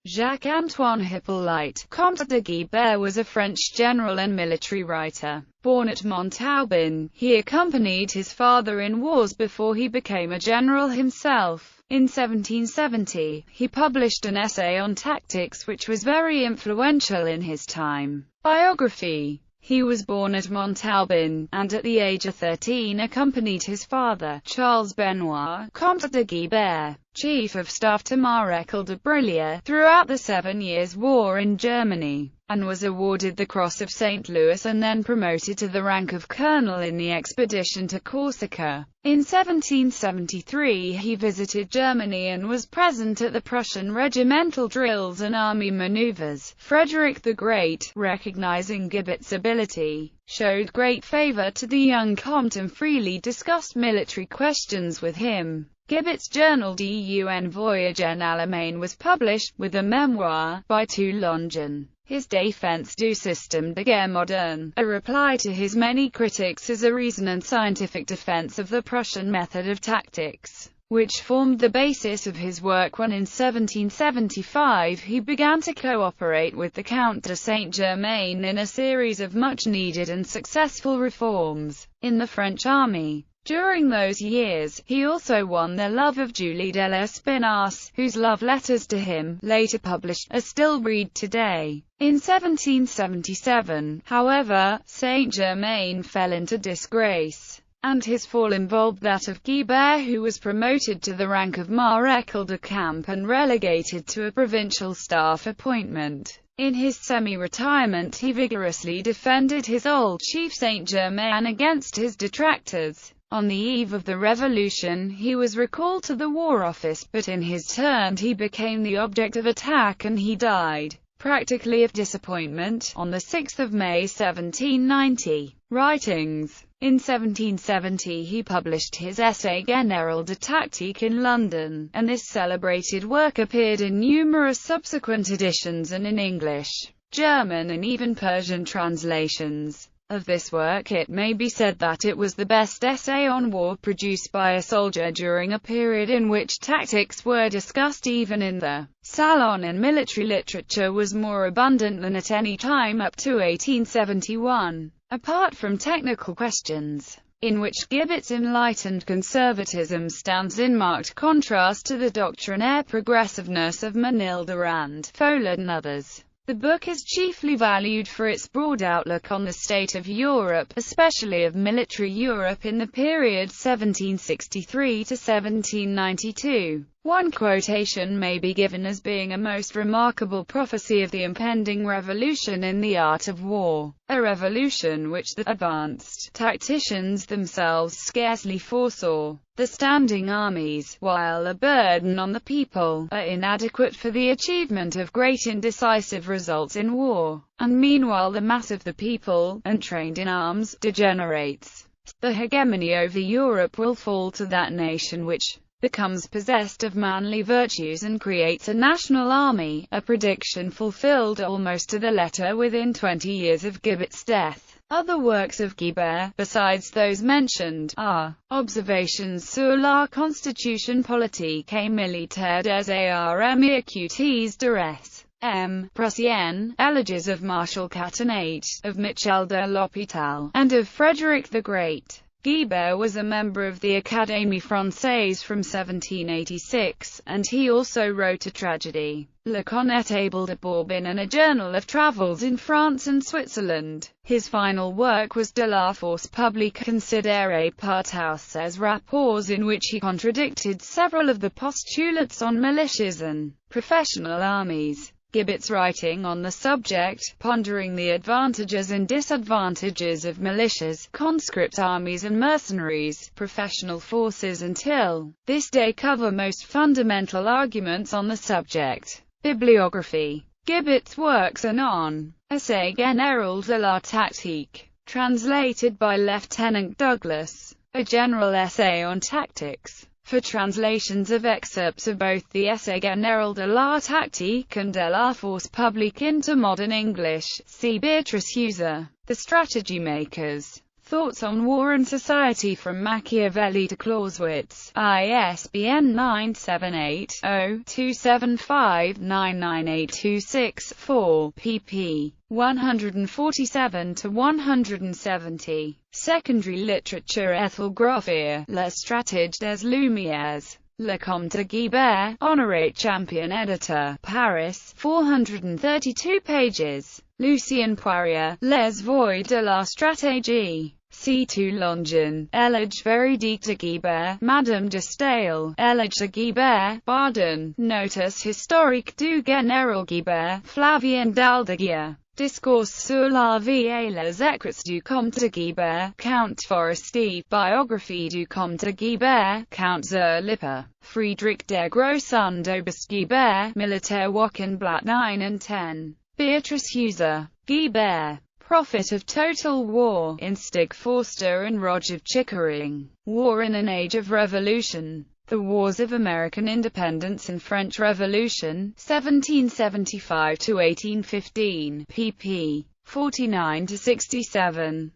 Jacques Antoine Hippolyte, Comte de Guibert, was a French general and military writer. Born at Montauban, he accompanied his father in wars before he became a general himself. In 1770, he published an essay on tactics which was very influential in his time. Biography. He was born at Montauban, and at the age of 13 accompanied his father, Charles Benoit, Comte de Guibert, Chief of Staff to Maréchal de Broglie, throughout the 7 Years' War in Germany, and was awarded the Cross of St. Louis and then promoted to the rank of colonel in the expedition to Corsica. In 1773 he visited Germany and was present at the Prussian regimental drills and army maneuvers. Frederick the Great, recognizing Guibert's ability, showed great favor to the young Comte and freely discussed military questions with him. Guibert's journal d'un voyage en Allemagne was published, with a memoir, by Toulongen. His Défense du système de guerre moderne, a reply to his many critics as a reasoned and scientific defense of the Prussian method of tactics, which formed the basis of his work when in 1775 he began to cooperate with the Count de Saint-Germain in a series of much-needed and successful reforms in the French army. During those years, he also won the love of Julie de l'Espinasse, whose love letters to him, later published, are still read today. In 1777, however, Saint-Germain fell into disgrace, and his fall involved that of Guibert, who was promoted to the rank of Maréchal de Camp and relegated to a provincial staff appointment. In his semi-retirement he vigorously defended his old chief Saint-Germain against his detractors. On the eve of the Revolution, he was recalled to the War Office, but in his turn he became the object of attack and he died, practically of disappointment, on 6 May 1790. Writings. In 1770 he published his essay Général de Tactique in London, and this celebrated work appeared in numerous subsequent editions and in English, German and even Persian translations. Of this work it may be said that it was the best essay on war produced by a soldier during a period in which tactics were discussed even in the salon, and military literature was more abundant than at any time up to 1871. Apart from technical questions, in which Guibert's enlightened conservatism stands in marked contrast to the doctrinaire progressiveness of Ménil-Durand, Follett and others. The book is chiefly valued for its broad outlook on the state of Europe, especially of military Europe in the period 1763 to 1792. One quotation may be given as being a most remarkable prophecy of the impending revolution in the art of war, a revolution which the advanced tacticians themselves scarcely foresaw. The standing armies, while a burden on the people, are inadequate for the achievement of great and decisive results in war, and meanwhile the mass of the people, untrained in arms, degenerates. The hegemony over Europe will fall to that nation which becomes possessed of manly virtues and creates a national army, a prediction fulfilled almost to the letter within 20 years of Guibert's death. Other works of Guibert, besides those mentioned, are Observations sur la constitution politique et militaire des armes et cuties de res. M. Prussienne, Elegies of Marshal Catinat, of Michel de l'Hôpital, and of Frederick the Great. Guibert was a member of the Académie Française from 1786, and he also wrote a tragedy, Le Connétable de Bourbon, and a journal of travels in France and Switzerland. His final work was De la force publique considérée par tous ses rapports, in which he contradicted several of the postulates on militias and professional armies. Guibert's writing on the subject, pondering the advantages and disadvantages of militias, conscript armies and mercenaries, professional forces, until this day cover most fundamental arguments on the subject. Bibliography. Guibert's works are non. Essai général de la tactique, translated by Lieutenant Douglas. A general essay on tactics. For translations of excerpts of both the Essai général de la tactique and de la force publique into modern English, see Beatrice User. The Strategy Makers. Thoughts on War and Society from Machiavelli to Clausewitz. ISBN 978-0-275-99826-4, pp. 147-170. Secondary literature. Ethelgraphier, La Stratégie des Lumières. Le Comte de Guibert, Honoré Champion Editor, Paris, 432 pages. Lucien Poirier, Les Voies de la Stratégie. C. Toulongen, Éloge véridique de Guibert, Madame de Staël, Éloge de Guibert, Baden, Notice historique du général Guibert, Flavien d'Aldeguer. Discourse sur la vie et les écrits du Comte de Guibert, Count Forestier, Biographie du Comte de Guibert, Count zur Lippe, Friedrich der Große d'Auguste Guibert, Militaire Wochenblatt 9 and 10. Beatrice Heuser, Guibert, Prophet of Total War, in Stig Forster and Roger Chickering. War in an Age of Revolution. The Wars of American Independence and French Revolution, 1775–1815, pp. 49–67.